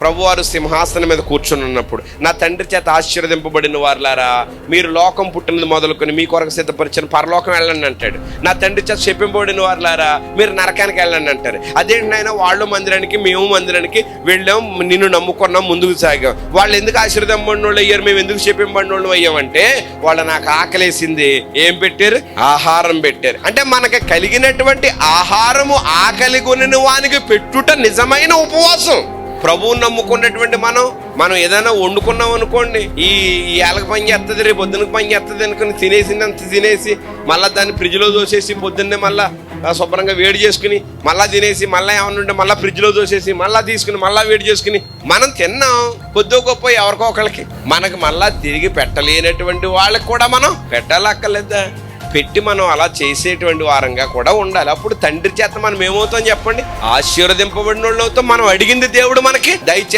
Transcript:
ప్రభువారు సింహాసనం మీద కూర్చొని ఉన్నప్పుడు, నా తండ్రి చేత ఆశీర్వదింపబడిన వారులారా, మీరు లోకం పుట్టినది మొదలుకొని మీ కొరకు సిద్ధపరిచిన పరలోకం వెళ్ళండి అంటాడు. నా తండ్రి చేత చెప్పింపబడిన వారులారా, మీరు నరకానికి వెళ్ళండి అంటారు. అదేంటి నాయన, వాళ్ళు మందిరానికి మేము మందిరానికి వెళ్ళాం, నిన్ను నమ్ముకున్నాం, ముందుకు సాగాం. వాళ్ళు ఎందుకు ఆశీర్వదింపబడిన వాళ్ళు అయ్యారు, మేము ఎందుకు చెప్పింపబడిన వాళ్ళు అయ్యామంటే, వాళ్ళు నాకు ఆకలేసింది, ఏం పెట్టారు? ఆహారం పెట్టారు. అంటే మనకు కలిగినటువంటి ఆహారము ఆకలి కొనిన వానికి పెట్టుట నిజమైన ఉపవాసం. ప్రభువుని నమ్ముకున్నటువంటి మనం ఏదైనా వండుకున్నాం అనుకోండి, ఈ ఏళ్ళకి పని చేస్తుంది, రేపు పొద్దునకి పని చేస్తుంది అనుకుని తినేసిందంత తినేసి మళ్ళీ దాన్ని ఫ్రిడ్జ్లో దోసేసి పొద్దున్నే మళ్ళీ శుభ్రంగా వేడి చేసుకుని మళ్ళీ తినేసి మళ్ళీ ఏమన్నా ఉంటే మళ్ళీ ఫ్రిడ్జ్లో దోసేసి మళ్ళీ తీసుకుని మళ్ళీ వేడి చేసుకుని మనం తిన్నాం. కొద్దో గొప్ప ఎవరికో ఒకరికి మనకు మళ్ళీ తిరిగి పెట్టలేనటువంటి వాళ్ళకి కూడా మనం పెట్టాలక్కర్లేదా? పెట్టి మనం అలా చేసేటువంటి వారంగా కూడా ఉండాలి. అప్పుడు తండ్రి చేత మనం ఏమవుతాం చెప్పండి? ఆశీర్వదింపబడిన వాళ్ళు అవుతాం. మనం అడిగింది దేవుడు మనకి దయచేసి